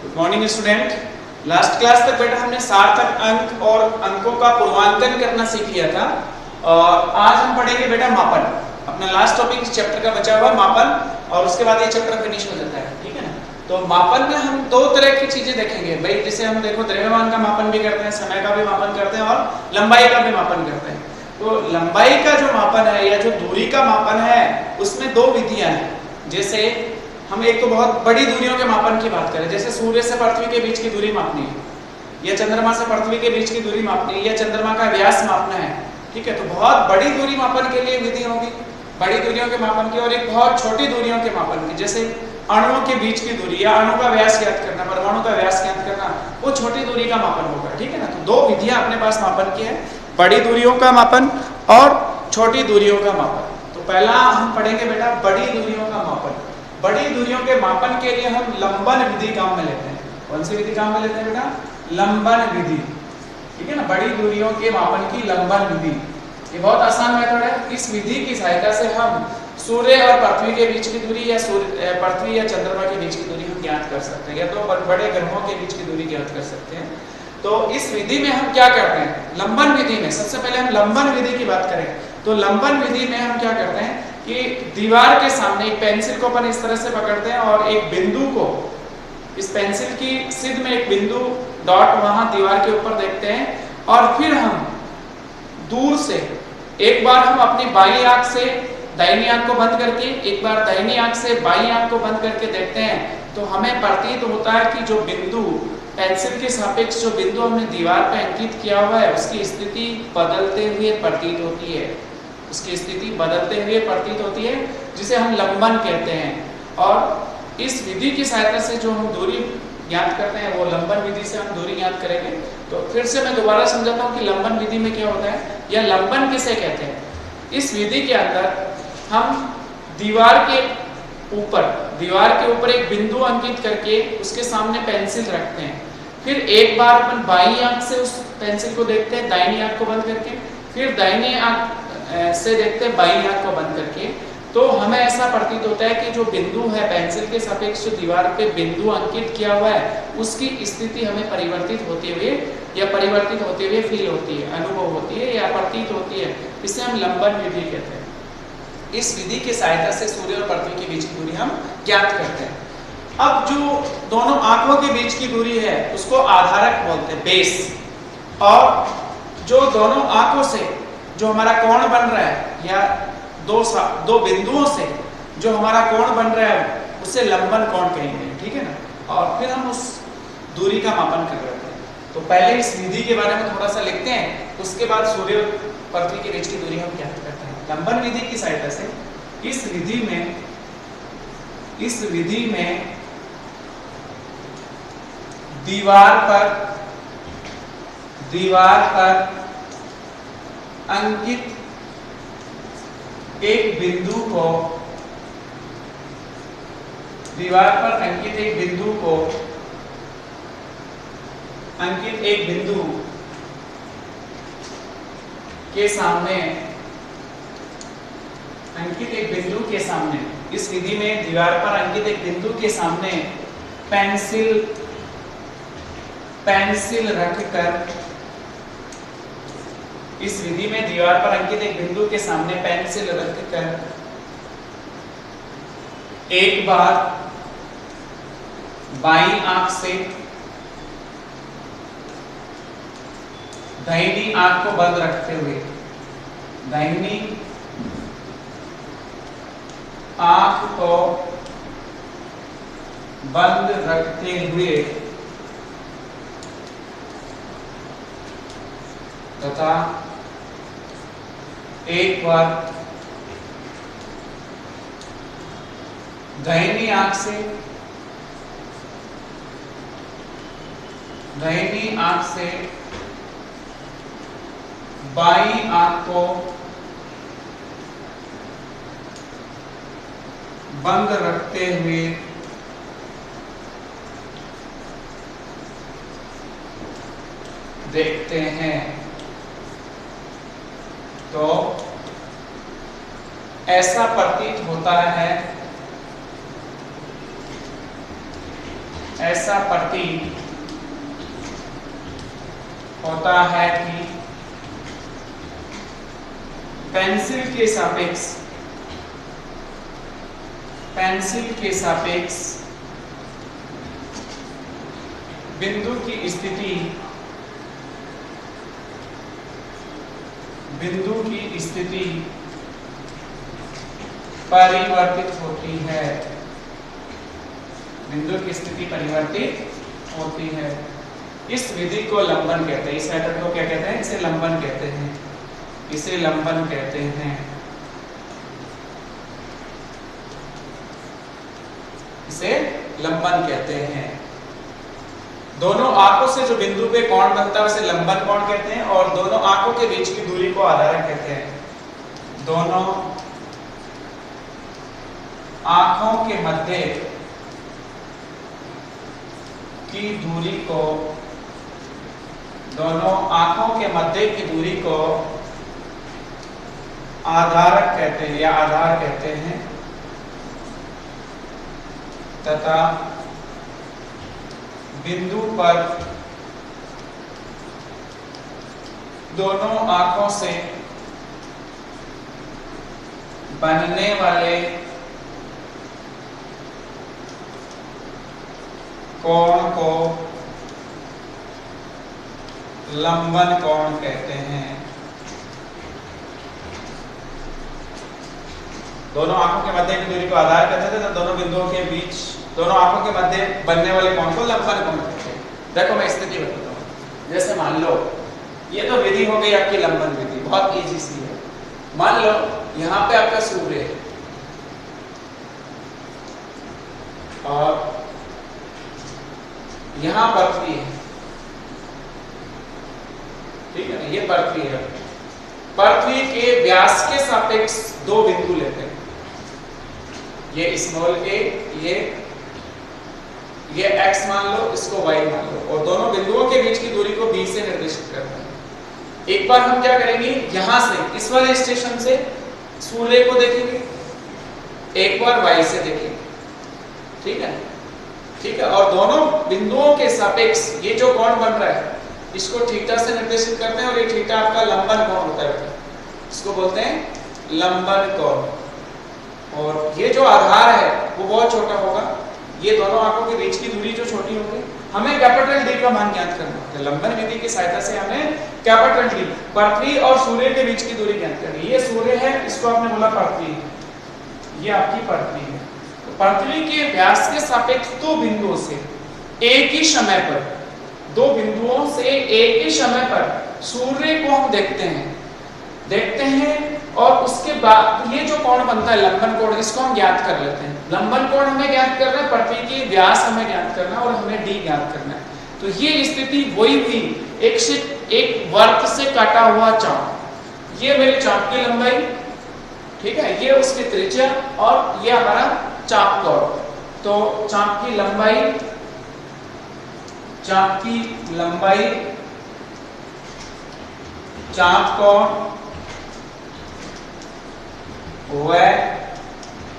Good morning student. Last class तक बेटा हमने सार्थक अंक और अंकों का पूर्वांकन करना सीख लिया था और आज हम पढ़ेंगे बेटा मापन। अपना लास्ट टॉपिक इस चैप्टर का बचा हुआ मापन और उसके बाद ये चैप्टर फिनिश हो जाता है, ठीक है ना। तो मापन में हम दो तरह की चीजें देखेंगे भाई, जैसे हम देखो द्रव्यमान का मापन भी करते हैं, समय का भी मापन करते हैं और लंबाई का भी मापन करते हैं। तो लंबाई का जो मापन है या जो दूरी का मापन है उसमें दो विधियां हैं। जैसे हम एक तो बहुत बड़ी दूरियों के मापन की बात करें, जैसे सूर्य से पृथ्वी के बीच की दूरी मापनी है या चंद्रमा से पृथ्वी के बीच की दूरी मापनी है या चंद्रमा का व्यास मापना है, ठीक है। तो बहुत बड़ी दूरी मापन के लिए विधि होगी, बड़ी दूरियों के मापन की, और एक बहुत छोटी दूरियों के मापन की, जैसे अणुओं के बीच की दूरी या अणु का व्यास ज्ञात करना, परमाणु का व्यास ज्ञात करना, वो छोटी दूरी का मापन होगा, ठीक है ना। तो दो विधियां अपने पास मापन की है, बड़ी दूरियों का मापन और छोटी दूरियों का मापन। तो पहला हम पढ़ेंगे बेटा बड़ी दूरियों का मापन। बड़ी दूरियों के मापन के लिए हम लंबन विधि काम में लेते हैं। कौन सी विधि काम में लेते हैं बेटा? लंबन विधि, ठीक है ना। बड़ी दूरियों के मापन की लंबन विधि, ये बहुत आसान मेथड है। इस विधि की सहायता से हम सूर्य और पृथ्वी के बीच की दूरी या पृथ्वी या चंद्रमा के बीच की दूरी हम ज्ञात कर सकते हैं, या तो बड़े ग्रहों के बीच की दूरी ज्ञात कर सकते हैं। तो इस विधि में हम क्या करते हैं? लंबन विधि में सबसे पहले हम लंबन विधि की बात करें तो लंबन विधि में हम क्या करते हैं कि दीवार के सामने एक पेंसिल को अपन इस तरह से पकड़ते हैं और एक बिंदु को, इस पेंसिल की सिद में एक बिंदु डॉट वहां दीवार के ऊपर देखते हैं और फिर हम दूर से एक बार हम अपनी बाई आंख से दाहिनी आंख को बंद करके, एक बार दाहिनी आंख से बाई आंख को बंद करके देखते हैं, तो हमें प्रतीत होता है कि जो बिंदु पेंसिल के सापेक्ष जो बिंदु हमने दीवार पर अंकित किया हुआ है उसकी स्थिति बदलते हुए प्रतीत होती है, उसकी स्थिति बदलते हुए प्रतीत होती है, जिसे हम लंबन कहते हैं। और इस विधि की सहायता से जो हम दूरी ज्ञात करते हैं वो लंबन विधि से हम दूरी ज्ञात करेंगे। तो फिर से मैं दोबारा समझाता हूँ कि लंबन विधि में क्या होता है या लंबन किसे कहते हैं। इस विधि के अंदर हम दीवार के ऊपर एक बिंदु अंकित करके उसके सामने पेंसिल रखते हैं, फिर एक बार अपन बाई आंख से उस पेंसिल को देखते हैं दाहिनी आंख को बंद करके, फिर दाहिनी आंख से देखते हैं बाई आंख को बंद करके। तो हमें ऐसा प्रतीत होता है कि जो बिंदु है पेंसिल के सापेक्ष जो दीवार पे बिंदु अंकित किया हुआ है उसकी स्थिति हमें परिवर्तित होते हुए फील होती है, अनुभव होती है या प्रतीत होती है। इसे हम लंबन विधि कहते हैं। इस विधि की सहायता से सूर्य और पृथ्वी के बीच की दूरी हम ज्ञात करते हैं। अब जो दोनों आंखों के बीच की दूरी है उसको आधारक बोलते हैं, बेस। और जो दोनों आंखों से जो हमारा कोण बन रहा है या दो बिंदुओं से जो हमारा कोण बन रहा है उसे लंबन कोण कहेंगे, ठीक है ना। और फिर हम उस दूरी का मापन कर रहे हैं। तो पहले इस विधि के बारे में थोड़ा सा लिखते हैं, उसके बाद सूर्य और पृथ्वी के बीच की दूरी हम ज्ञात करते हैं। लंबन विधि की सहायता से इस विधि में दीवार पर अंकित एक बिंदु के सामने इस विधि में दीवार पर अंकित एक बिंदु के सामने पेंसिल रखकर, इस विधि में दीवार पर अंकित एक बिंदु के सामने पेंसिल रखकर एक बार बाईं आंख से दाहिनी आंख को बंद रखते हुए, दाहिनी आंख को बंद रखते हुए तथा एक बार दाहिनी आंख से बाईं आंख को बंद रखते हुए देखते हैं। तो ऐसा प्रतीत होता है ऐसा प्रतीत होता है कि पेंसिल के सापेक्ष बिंदु की स्थिति परिवर्तित होती है। बिंदु की स्थिति परिवर्तित होती है। इस विधि को लंबन कहते हैं। इस मेथड को क्या कहते हैं? इसे लंबन कहते हैं। इसे लंबन कहते हैं। इसे लंबन कहते हैं। दोनों आंखों से जो बिंदु पे कोण बनता है उसे लंबन कोण कहते हैं, और दोनों आंखों के बीच की दूरी को आधारक कहते हैं। दोनों आंखों के मध्य की दूरी को आधारक कहते हैं या आधार कहते हैं, तथा बिंदु पर दोनों आंखों से बनने वाले कोण को लंबन कोण कहते हैं। दोनों आंखों के मध्य की दूरी को आधार कहते थे, तो दोनों बिंदुओं के बीच, दोनों आंखों के मध्य बनने वाले कोण को लंबन कोण कहते हैं। देखो मैं स्थिति बताता हूँ। जैसे मान लो ये तो विधि हो गई आपकी लंबन विधि, बहुत इजी सी है। मान लो यहाँ पे आपका सूर्य है और यहाँ पृथ्वी है, ठीक है ना? ये पृथ्वी है। पृथ्वी के व्यास के सापेक्ष दो बिंदु लेते हैं, ये स्मॉल a, ये x मान लो, इसको y मान लो, और दोनों बिंदुओं के बीच की दूरी को b से निर्देशित करते हैं। एक बार हम क्या करेंगे, यहां से इस वाले स्टेशन से सूर्य को देखेंगे, एक बार y से देखेंगे, ठीक है? ठीक है। और दोनों बिंदुओं के सापेक्ष ये जो कोण बन रहा है इसको थीटा से निर्देशित करते हैं, और ये थीटा आपका लंबन कोण होता है, इसको बोलते हैं लंबन कोण। और ये जो आधार है वो बहुत छोटा होगा, ये दोनों आंखों के बीच की दूरी जो छोटी होगी, हमें कैपिटल डी का मान ज्ञात करना है। लंबन विधि की सहायता से हमें कैपिटल डी, पृथ्वी और सूर्य के बीच की दूरी ज्ञात करनी है। ये सूर्य है, इसको आपने बोला पृथ्वी है, ये आपकी पृथ्वी है। तो पृथ्वी के व्यास के सापेक्ष दो बिंदुओं से एक ही समय पर, दो बिंदुओं से एक ही समय पर सूर्य को हम देखते हैं, और उसके बाद ये जो कोण बनता है लंबन कोण, इसको हम ज्ञात कर लेते हैं। लंबन कोण हमें ज्ञात करना है, पृथ्वी की व्यास हमें ज्ञात करना है, और हमें डी ज्ञात करना है। तो ये स्थिति वही हुई, एक वर्त से काटा हुआ चाप। ये मेरे चाप की लंबाई, ठीक है, ये उसकी त्रिज्या, और ये हमारा चाप कोण। तो चाप की लंबाई चाप कोण वह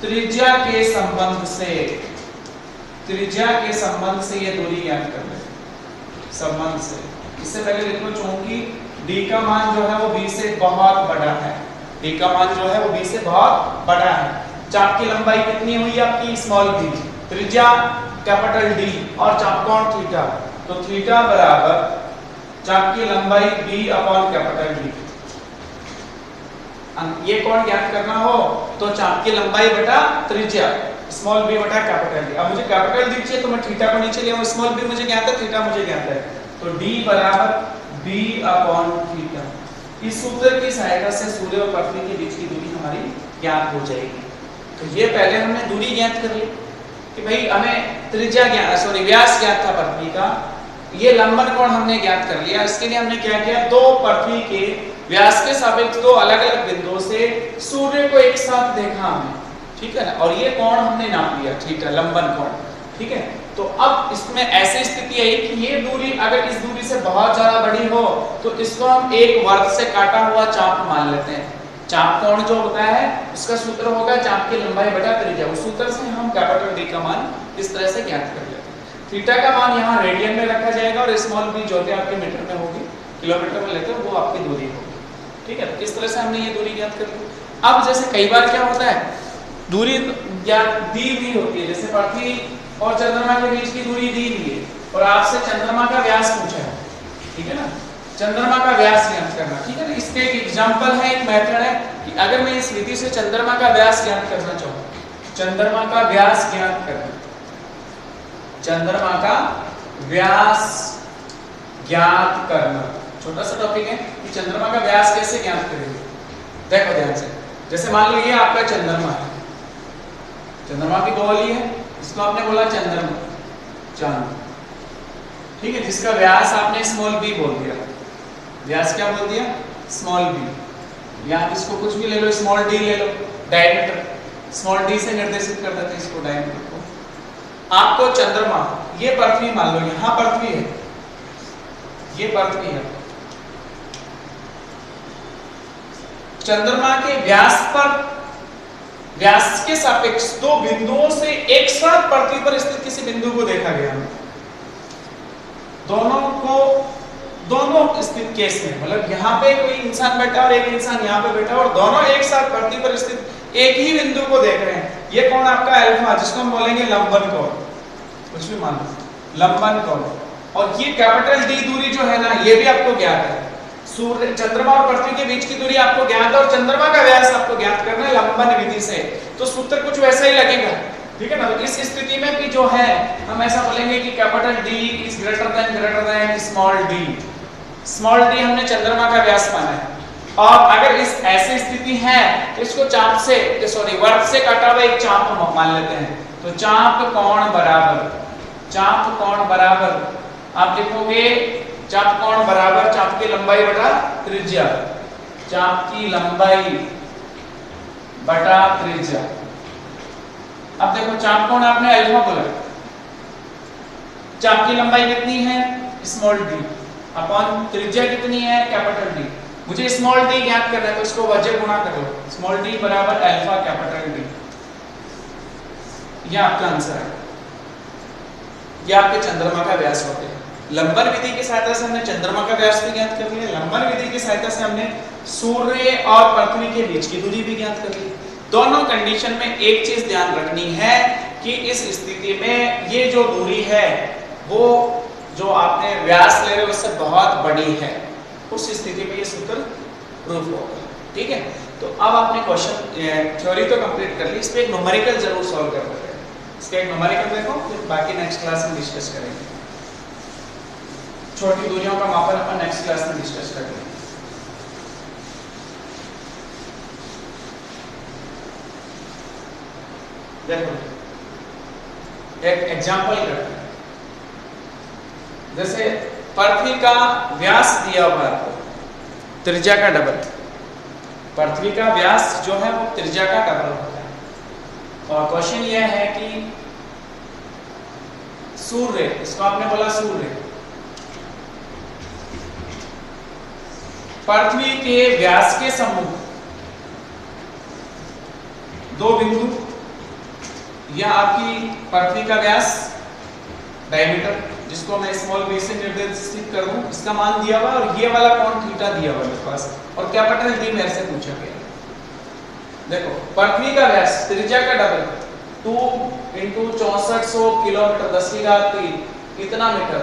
त्रिज्या के संबंध से ये दूरी ज्ञात कर ले, संबंध से। इससे पहले लिख लो, चूंकि d का मान जो है वो b से बहुत बड़ा है, d का मान जो है वो b से बहुत बड़ा है। चाप की लंबाई कितनी हुई आपकी, स्मॉल b, त्रिज्या कैपिटल D, और चाप कोण थीटा। तो थीटा बराबर चाप की लंबाई b अपॉन कैपिटल D। ये कोण ज्ञात करना हो तो चाप की लंबाई बटा त्रिज्या, स्मॉल b बटा कैपिटल D। अब मुझे कैपिटल D चाहिए तो मैं थीटा को नीचे ले आऊं, स्मॉल b मुझे ज्ञात है, थीटा मुझे ज्ञात है, तो d बराबर b अपॉन थीटा। इस सूत्र की सहायता से सूर्य और पृथ्वी के बीच की दूरी हमारी ज्ञात हो जाएगी। तो ये पहले हमने दूरी ज्ञात कर ली कि भाई हमें त्रिज्या व्यास ज्ञात था पृथ्वी का, ये लंबन कोण हमने ज्ञात कर लिया। इसके लिए हमने क्या किया, दो पृथ्वी के व्यास के सापेक्ष दो अलग अलग बिंदुओं से सूर्य को एक साथ देखा हमने, ठीक है ना, और ये कोण हमने नाप लिया थीटा, लंबन कोण, ठीक है। तो अब इसमें ऐसी स्थिति आई कि ये दूरी अगर इस दूरी से बहुत ज्यादा बड़ी हो तो इसको हम एक वर्त से काटा हुआ चाप मान लेते हैं। चाप कोण जो होता है उसका सूत्र होगा चाप की लंबाई बटा त्रिज्या, उस सूत्र से हम कैपिटल D का मान इस तरह से ज्ञात कर लेते हैं। थीटा का मान यहाँ रेडियन में रखा जाएगा और स्मॉल b जो कि आपके मीटर में होगी, किलोमीटर में लेते हैं, वो आपकी दूरी होगी। ठीक है, इस तरह से हमने ये दूरी ज्ञात कर ली। अब जैसे कई बार क्या होता है, दूरी ज्ञात दी हुई होती है, जैसे पृथ्वी और चंद्रमा के बीच की दूरी दी हुई है और आपसे चंद्रमा का व्यास पूछा है, ठीक है ना, चंद्रमा का व्यास ज्ञात करना, ठीक है ना। इसके एक एग्जांपल है, एक मेथड है कि अगर मैं इस विधि से चंद्रमा का व्यास ज्ञात करना चाहूँ, चंद्रमा का व्यास ज्ञात करना, चंद्रमा का व्यास ज्ञात करना, छोटा सा टॉपिक है कि चंद्रमा का व्यास कैसे ज्ञात करेंगे। देखो ध्यान से, जैसे मान लो ये आपका चंद्रमा है, चंद्रमा की गोली है, इसको आपने बोला चंद्रमा, चांद, ठीक है, जिसका व्यास आपने स्मॉल b बोल दिया, व्यास क्या बोल दिया, स्मॉल b, या आप इसको कुछ भी ले लो, स्मॉल d ले लो, डायमीटर स्मॉल d से निर्देशित कर देते हैं इसको, डायमीटर को। आपको चंद्रमा, ये पृथ्वी मान लो, यहां पृथ्वी है, ये पृथ्वी है, चंद्रमा के व्यास पर, व्यास के सापेक्ष दो बिंदुओं से एक साथ पृथ्वी पर स्थित किसी बिंदु को देखा गया, दोनों स्थित केस में, मतलब यहाँ पे कोई इंसान बैठा और एक इंसान यहाँ पे बैठा और दोनों एक साथ पृथ्वी पर स्थित एक ही बिंदु को देख रहे हैं। ये कौन आपका अल्फा, जिसको हम बोलेंगे लंबन कोण, कुछ भी मान लो, लंबन कोण। और ये कैपिटल डी दूरी जो है ना, ये भी आपको ज्ञात है, सूर्य, चंद्रमा और पृथ्वी के बीच की दूरी आपको ज्ञात है और चंद्रमा का व्यास आपको ज्ञात करना है लंबन विधि से, तो सूत्र कुछ वैसा ही लगेगा, ठीक है ना। तो इस स्थिति में भी जो है हम ऐसा बोलेंगे कि capital D is greater than small d, small d हमने चंद्रमा का व्यास माना है। और अगर इस ऐसी स्थिति है तो इसको चाप से, सॉरी वर्ग से काटा हुआ एक चाप हम मान लेते हैं, तो चाप कोण बराबर, चाप कोण बराबर, आप देखोगे चाप कोण बराबर चाप की लंबाई बटा त्रिज्या, चाप की लंबाई बटा त्रिज्या। अब देखो चाप कोण आपने अल्फा बोला, चाप की लंबाई कितनी है, स्मॉल d, अपॉन त्रिज्या कितनी है, कैपिटल D। मुझे स्मॉल d ज्ञात करना है तो इसको वजह गुणा कर लो, स्मॉल d बराबर अल्फा कैपिटल D, ये आपका आंसर है। ये आपके चंद्रमा का व्यास होते हैं। लंबन विधि की सहायता से हमने चंद्रमा का व्यास भी ज्ञात कर लिया, लंबन विधि की सहायता से हमने सूर्य और पृथ्वी के बीच की दूरी भी ज्ञात कर ली। दोनों कंडीशन में एक चीज ध्यान रखनी है कि इस स्थिति में ये जो दूरी है वो जो आपने व्यास ले रहे हो उससे बहुत बड़ी है, उस स्थिति में ये सूत्र प्रूफ होगा, ठीक है। तो अब आपने क्वेश्चन थ्योरी तो कंप्लीट कर ली, इस पे एक न्यूमेरिकल जरूर सॉल्व कर लेते हैं। इसका एक न्यूमेरिकल देखो, फिर बाकी नेक्स्ट क्लास में डिस्कस करेंगे। छोटी दूरियों का मापन अपन नेक्स्ट क्लास में डिस्कस करेंगे। देखो एक एग्जांपल करते हैं, जैसे पृथ्वी का व्यास दिया हुआ है आपको, त्रिज्या का डबल, पृथ्वी का व्यास जो है वो त्रिज्या का डबल होता है। और क्वेश्चन यह है कि सूर्य, इसको आपने बोला सूर्य, पृथ्वी के व्यास के सम्मुख दो बिंदु, यह आपकी पृथ्वी का व्यास डायमीटर, जिसको मैं स्मॉल b से निर्देशित कर दूं, इसका मान दिया हुआ और ये वाला कोण थीटा दिया हुआ मेरे पास, और कैपिटल D मेरे से पूछा गया। देखो पृथ्वी का व्यास त्रिज्या का डबल 2 × 6400 किलोमीटर 10⁻³ इतना मीटर,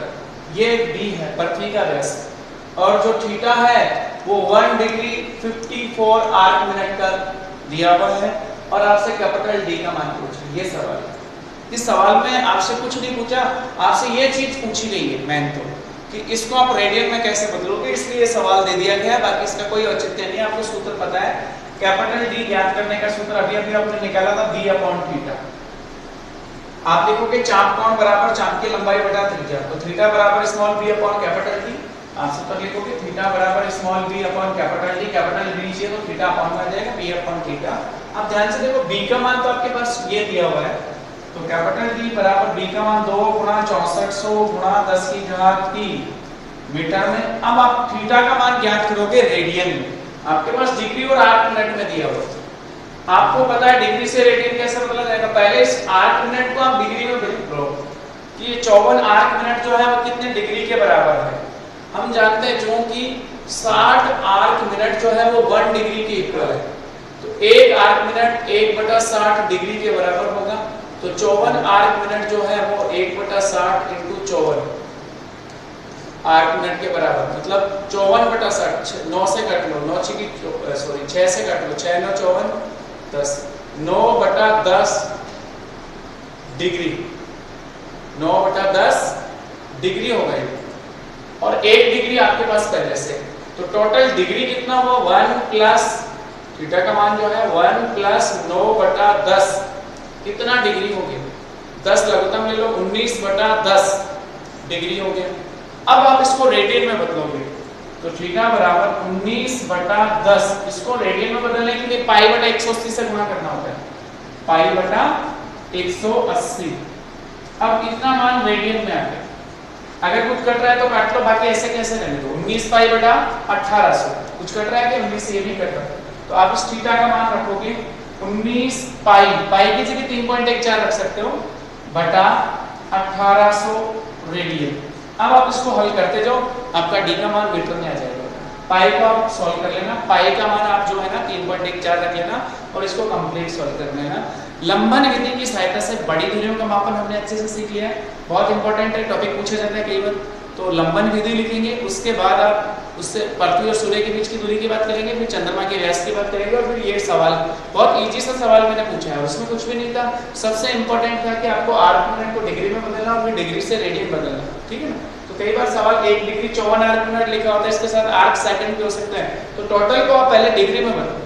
ये d है पृथ्वी का व्यास, और जो थीटा है वो 1 डिग्री 54 आर्क मिनट का दिया हुआ है, और आपसे कैपिटल D का मान पूछा। ये सवाल है, इस सवाल में आपसे कुछ नहीं पूछा, आपसे ये चीज पूछी गई है मेन तो कि इसको आप रेडियन में कैसे बदलोगे, इसलिए ये सवाल दे दिया गया है। बाकी इसका कोई औचित्य नहीं है, आपको सूत्र पता है, कैपिटल D ज्ञात करने का सूत्र अभी अभी आपने निकाला था, b/θ। आप देखोगे चाप कोण बराबर चाप की लंबाई बटा त्रिज्या, तो थीटा बराबर स्मॉल b/कैपिटल D, आप सूत्र लिखोगे थीटा बराबर स्मॉल b/कैपिटल D, कैपिटल D नीचे तो थीटा अपॉन में आ जाएगा b/θ। अब ध्यान से देखो b का मान तो आपके पास ये दिया हुआ है, तो कैपिटल D बराबर b का मान 2 × 6400 × 10⁻³ मीटर में। अब आप थीटा का मान ज्ञात करोगे रेडियन में, आपके पास डिग्री और आर्क मिनट में दिया हुआ है। आपको पता है डिग्री से रेडियन कैसे बदला जाएगा, पहले इस आर्क मिनट को आप डिग्री में बदलो ये 54 आर्क मिनट जो है वो कितने डिग्री के बराबर है? हम जानते हैं क्योंकि 60 आर्क मिनट जो है वो 1 डिग्री के इक्वल है, तो 1 आर्क मिनट 1/60 डिग्री के बराबर होगा। तो 54 आर्क मिनट जो है वो 1/60 × 54 आर्क मिनट के बराबर, मतलब 54/60, 9 से कट लो, 9 6 सॉरी 6 से कट लो, 6 9 54 10, 9/10 डिग्री, 9/10 डिग्री हो गई, और 1 डिग्री आपके पास पहले से, तो टोटल डिग्री कितना हुआ 1 प्लस थीटा का मान जो है 1 प्लस 9/10 कितना डिग्री हो गया? 10 लघुत्तम ले लो, 19/10 डिग्री हो गया। अब आप इसको रेडियन में बदलोगे तो थीटा बराबर 19/10, इसको रेडियन में बदलने के लिए पाई/180 से गुणा करना होता है, पाई/180। अब कितना मान रेडियन में आ गया? अगर कुछ कट रहा है तो काट लो, बाकी ऐसे कैसे रहने दो। 19 पाई/1800, कुछ कट रहा है कि 19 ये भी कट रहा है, तो आप इस थीटा का मान रखोगे 19 पाई की जगह 3.14 रख सकते हो बटा 1800 रेडियन। अब आप इसको हल करते जाओ, आपका डी का मान मीटर में आ जाएगा। पाई को आप सॉल्व कर लेना, पाई का मान आप जो है ना 3.14 रख लेना और इसको कंप्लीट सॉल्व कर लेना। लंबन विधि की सहायता से बड़ी दूरियों का मापन हमने अच्छे से सीख लिया है, बहुत इंपॉर्टेंट है, टॉपिक पूछा जाता है कई बार। तो लंबन विधि लिखेंगे, उसके बाद आप उससे पृथ्वी और सूर्य के बीच की दूरी की बात करेंगे, फिर चंद्रमा के व्यास की बात करेंगे, और फिर ये सवाल बहुत इजी सा सवाल मैंने पूछा है, उसमें कुछ भी नहीं था। सबसे इंपॉर्टेंट था कि आपको आर्क मिनट को डिग्री में बदलना और फिर डिग्री से रेडियन बदलना, ठीक है ना। तो कई बार सवाल 1 डिग्री 54 आर्क मिनट लिखा होता है, इसके साथ आर्क सेकंड भी हो सकते हैं, तो टोटल को आप पहले डिग्री में बदलो।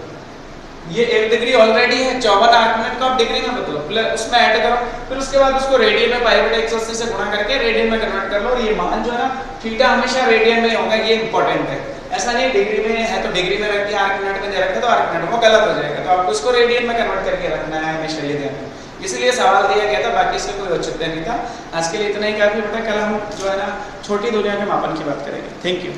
ये 1 डिग्री ऑलरेडी है, 54 आर्क मिनट को आप डिग्री में बदलो, प्लस उसमें ऐड करो, फिर उसके बाद उसको रेडियन में पाई/180 से गुणा करके रेडियन में कन्वर्ट कर लो, और ये मान जो है ना थीटा हमेशा रेडियन में होगा, ये इंपॉर्टेंट है। ऐसा नहीं डिग्री में है तो डिग्री में रख दिया, आर्क मिनट में दे रखा तो आर्क मिनट, वो गलत हो जाएगा, तो आपको इसको रेडियन में कन्वर्ट करके रखना है हमेशा, ये ध्यान रखना। इसलिए सवाल दिया गया था, बाकी इसका कोई औचित्य नहीं था। आज के लिए इतना ही काफी बेटा, कल हम जो है ना छोटी दूरियों के मापन की बात करेंगे। Thank you.